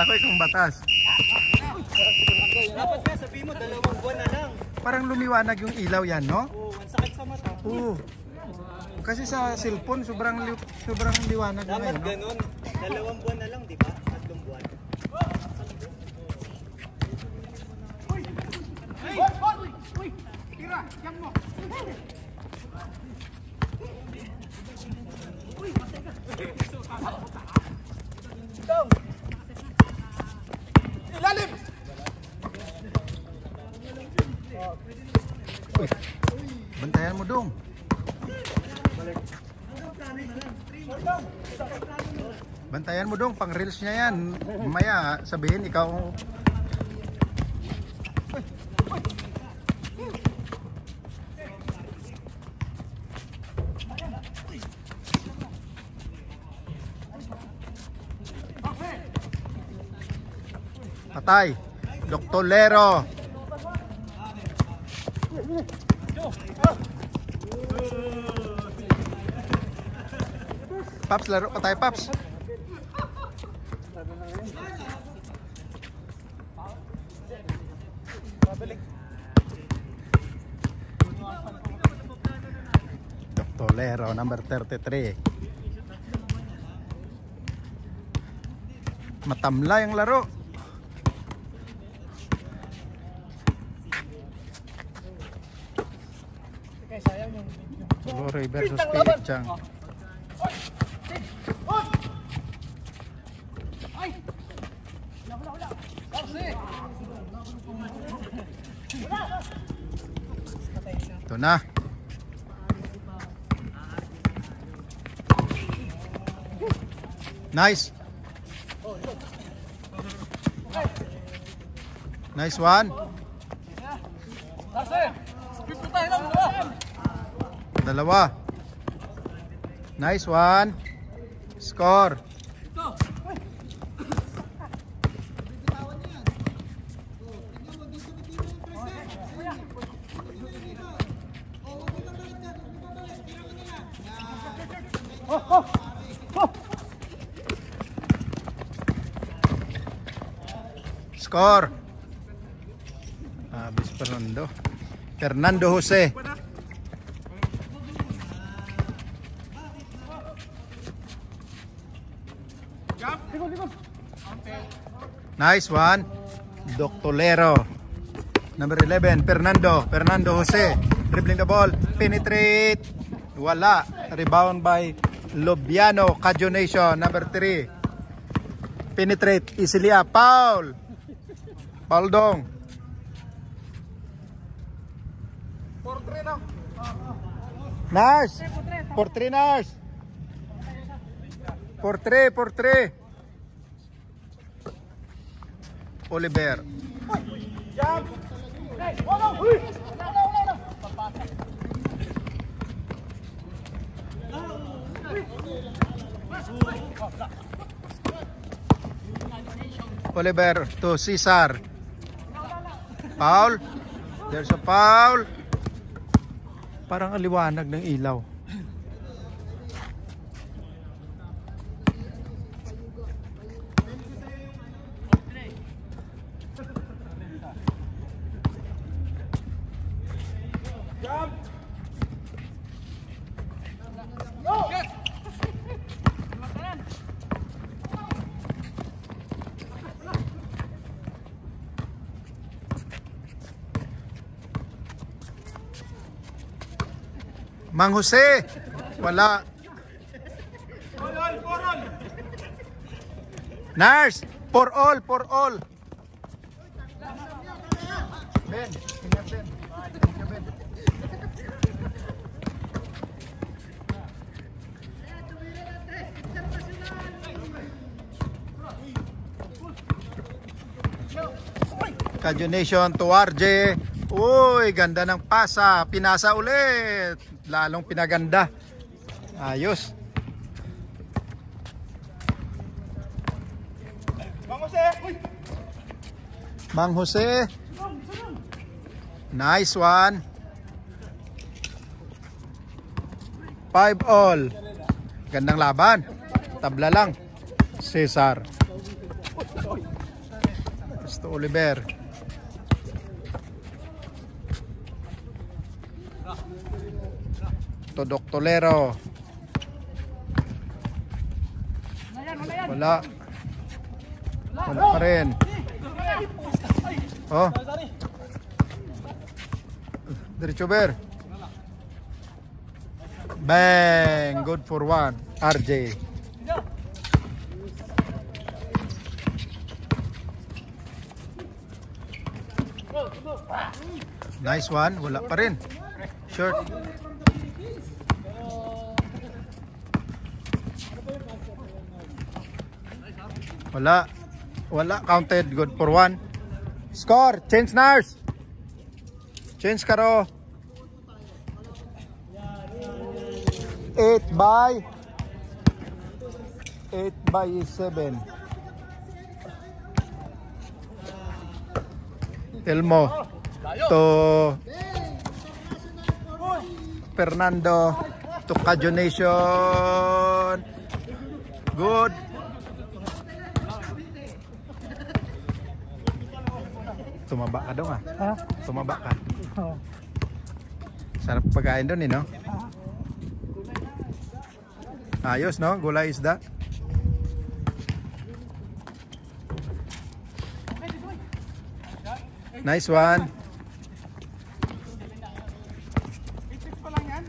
Kala ko ikong batas. Dapat nga sabihin mo, 2 buwan na lang. Parang lumiwanag yung ilaw yan, no? Oo, ang sakit sa mata. Oo. Kasi sa cellphone, sobrang liwanag na Dapat ngayon, no? ganun. 2 buwan na lang, di ba? 3 buwan. Uy! Tira! Yan mo! Uy! Ilalim! Uy, bantayan mo dong. Bantayan mo dong, pang reels niya yan. Mamaya sabihin ikaw. Patay. Doctolero. Paps, laro pa tayo, Paps. Doctolero, number 33. Matamla yung laro. Loroy versus Pichang. Ito na. Nice. Nice one. Dalawa. Nice one. Score. Score. Abis Fernando Jose. Nice one. Doctolero. Number 11, Fernando Jose. Dribbling the ball. Penetrate. Wala. Rebound by Lobiano. Cajonation. Number 3. Penetrate. Easily up. Foul. Foul dong. 4-3 no? Nice. 4-3 nice. 4-3. Oliver. Jump! Hey! Wala! Uy! Wala! Oliver to Cesar. Foul. There's a foul. Parang aliwanag ng ilaw. Mang Jose, wala. Nars, for all. Ben, ingat Ben. Cajonation to RJ. Uy, ganda ng pasa. Pinasa ulit. Lalong pinaganda. Ayos. Mang Jose. Nice one. 5-all. Gandang laban. Tabla lang. Cesar. Pass to Oliver. To Doctolero. Wala. Wala pa rin. Oh. Diretso Ber. Bang! Good for one. RJ. Nice one. Wala pa rin. Short. Wala. Wala. Counted. Good for one. Score. Change nurse. Change karo. 8 by 7. Elmo to Fernando to Cajonation. Good. Tumaba ka daw ah. Ha? Tumaba ka. Oo. Sarap pagkain doon no? Ayos no? Gulay isda. Nice one. Pa lang yan?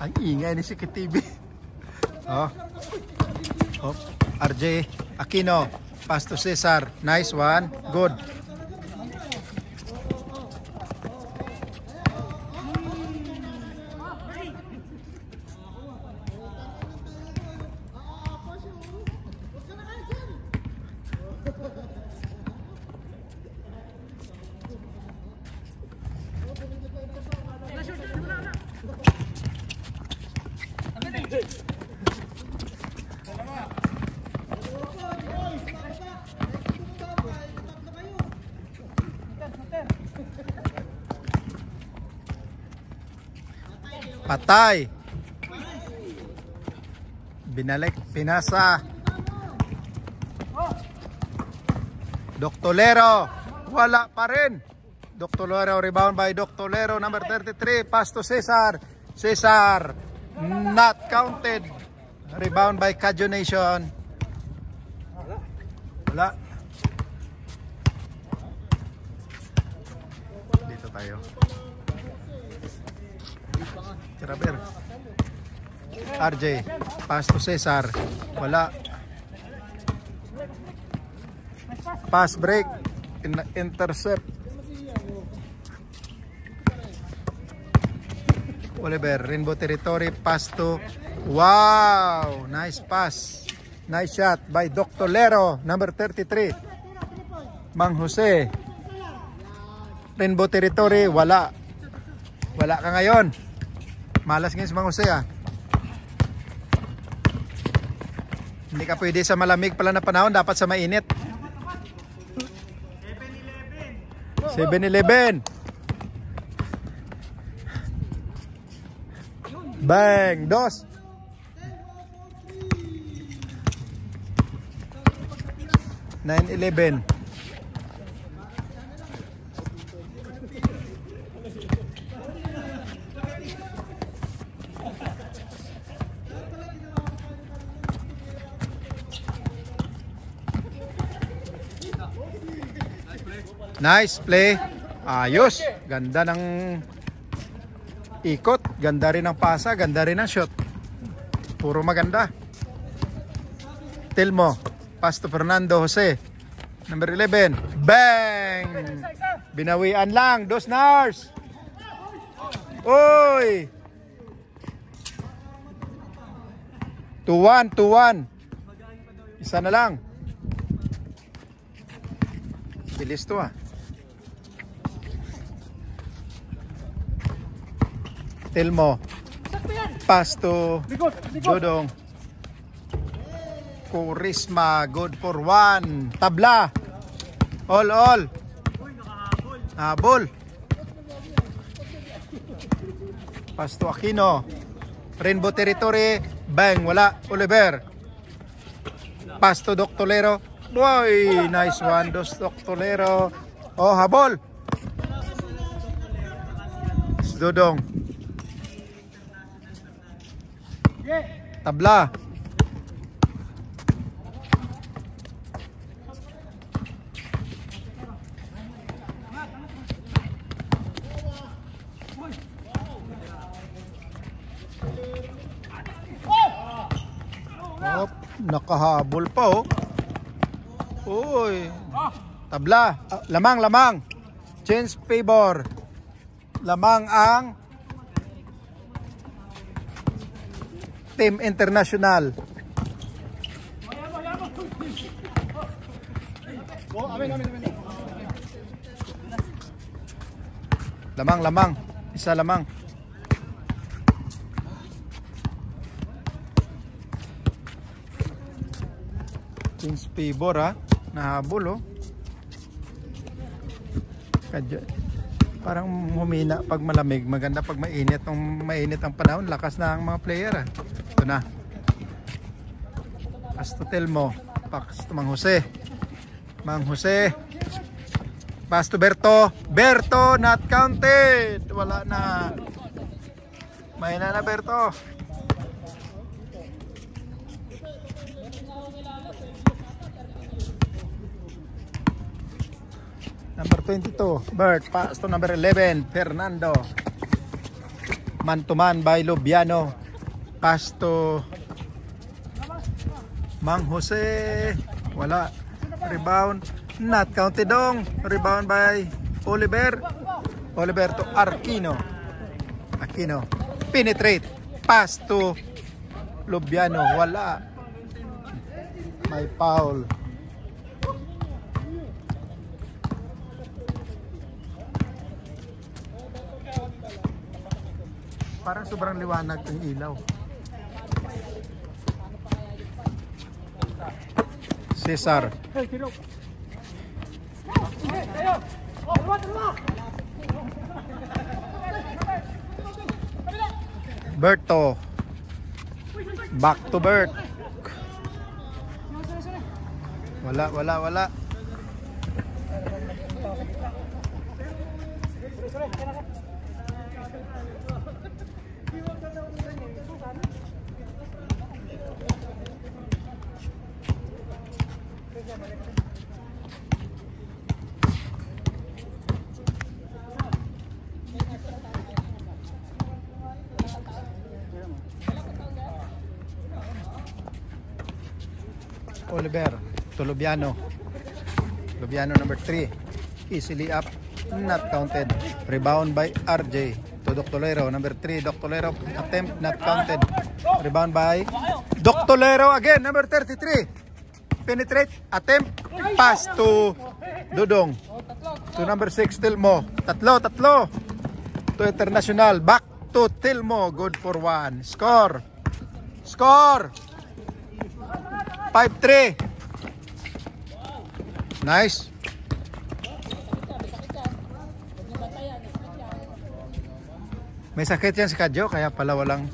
Ang ingay ni si KTV. Oh. Oh. RJ Aquino. Pass to Cesar. Nice one. Good. Patay. Binalik, pinasa. Doctolero. Wala pa rin. Doctolero, rebound by Doctolero, number 33. Pass to Cesar. Cesar, not counted. Rebound by Cajonation. Wala. Dito tayo. Traber. RJ, pass to Cesar. Wala. Pass break. Intercept. Oliver, Rainbow Territory, pass to. Wow! Nice pass. Nice shot by Doctolero, number 33. Mang Jose. Rainbow Territory, wala. Wala ka ngayon. Malas ngayon si Mang Jose ah. Hindi ka pwede sa malamig pala na panahon, dapat sa mainit. 7-11. Bang! Dos. (9-11). Nice play. Ayos. Ganda ng ikot. Ganda rin ng pasa. Ganda rin ng shot. Puro maganda. Telmo. Pass to Fernando Jose. Number 11. Bang! Binawian lang. Dos nars. Uy! 2-1. 2-1. Isa na lang. Bilis to ah. Telmo. Pass to Dodong. Kurisma, good for 1. Tabla. All. Habol. Pasto Aquino. Rainbow Territory. Bang, wala. Oliver. Pasto Doctolero. Boy, nice one. Dos Doctolero. Oh, habol. Dodong. Tabla. Oh, nakahabol pa oh. Uy. Tabla. Lamang. Change favor. Lamang ang Team International. Lamang. Isa lamang. Change favor ha. Nahabol oh. Parang humina pag malamig, maganda pag mainit. Nung mainit ang panahon, lakas na ang mga player ah. Ito na. Pasto Telmo, Pasto Mang Jose. Pasto Berto, not counted. Wala na. Mahina na Berto. Number 22, Bert. Pasto number 11, Fernando. Man to man by Lubiano. Pasto Mang Jose. Wala. Rebound. Not counted dong. Rebound by Oliver to Aquino. Penetrate. Pasto Lubiano. Wala. May foul. Parang sobrang liwanag ng ilaw. Cesar. Berto. Back to Bert. Wala. Oliver to Lubiano number 3, easily up, not counted. Rebound by RJ to Doctolero number 3, Doctolero attempt, not counted. Rebound by Doctolero again, number 33, penetrate, attempt, pass to Dudong to number 6, Tilmo. Tatlo to International, back to Tilmo, good for 1. Score 5-3. Nice. May sakit yan si Kadyo, kaya pala walang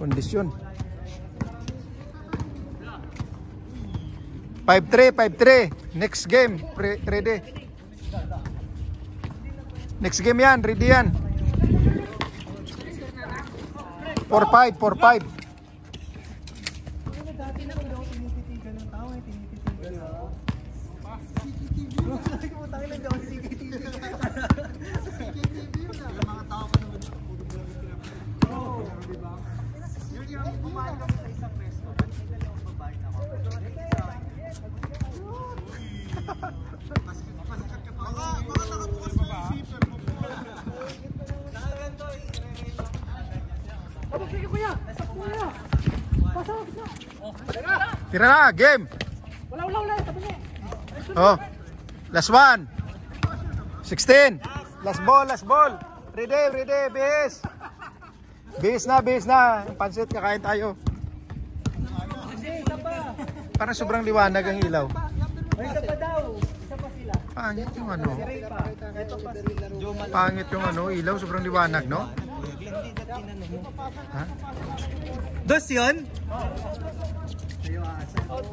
kondisyon. 5-3. Next game, ready. Next game yan, ready yan. 4-5. Tira na, game. Wala. Oh, last one. 16. Last ball. Ready, bis. Bis na. Pansit, kakain tayo. Parang sobrang liwanag ang ilaw. Ay, isa pa daw. Isa pa sila. Pangit yung ano. Ray pa. Ito pa. Jomal. Pangit yung ano, ilaw. Sobrang liwanag, no? Ha? Dos yun?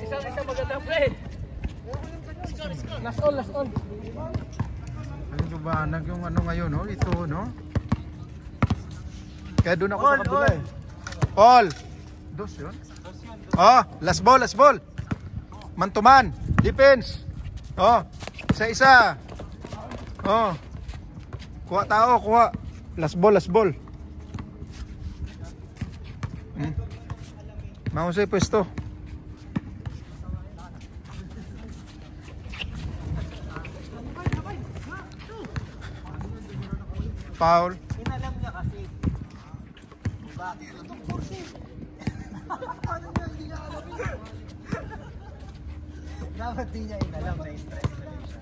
Isang magandang play. Last all, last all. Ang liwanag yung ano ngayon, no? Ito, no? Kaya doon ako sa kabila eh. All. Dos yun? Oh, last ball, last ball. Man to man. Defense. Oh, isa-isa. Oh. Kuha tao, kuha. Last ball, last ball. Mahusay pwesto. Foul. Inalam niya kasi. Bakit? Itong kursi. Ano niya, hindi niya alam yun. Dapat di niya inalam na stress na siya.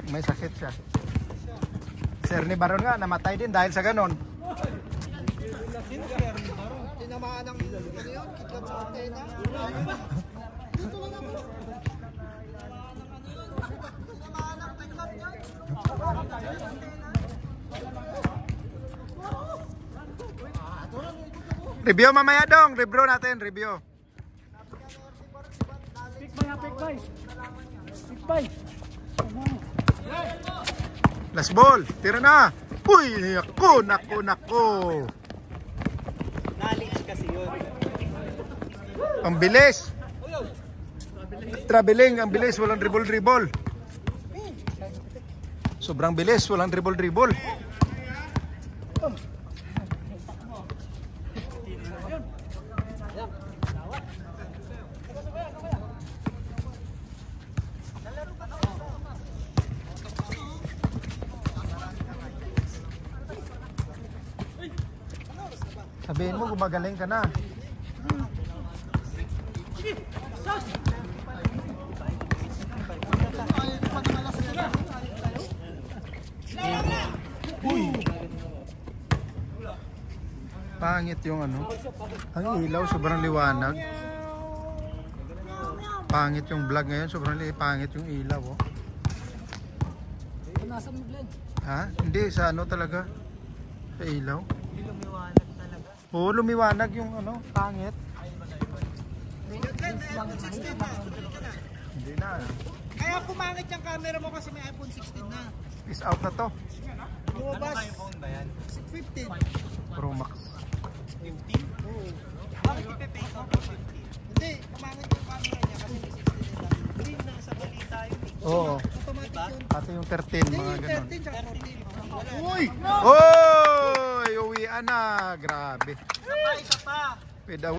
May sakit siya. Si Ernie Baron nga, namatay din dahil sa ganon. Sino si Ernie Baron? Tinamaan ng ano yun? Kitkat sa antena? Dito lang ako. Tinamaan ng kitkat niya? Review mamaya dong, review natin, review. Pick by, pick by. Pick by. Last ball, tira na. Uy, naku, naku, naku. Knowledge kasi yun. Ang bilis. Traveling, ang bilis, walang dribble-dribble. Sobrang bilis, walang dribble-dribble. Sabihin mo, gumagaling ka na. Pangit yung ano. Ang ilaw, sobrang liwanag. Pangit yung vlog ngayon, sobrang pangit yung ilaw. Oh. Nasa mo, Glenn? Ha? Hindi, sa ano talaga? Sa ilaw. Hindi lumiwanag talaga. Oo, lumiwanag yung ano, pangit. Hindi na. Kaya pumangit yung camera mo kasi may iPhone 16 na. Is out na to. Lumabas. Ano iPhone ba yan? 15. Pro Max. 15? Oo. Bakit ipe-pay ko po 15? Hindi, pumangit yung camera niya kasi may 16 na lang. Green na sa balita yun eh. Oo. Automatic yun. Pati yung 13, mga Yung ganun. 13 tsaka 14. Uy! Uy! Uwian na. Grabe. Isa pa, isa pa. With a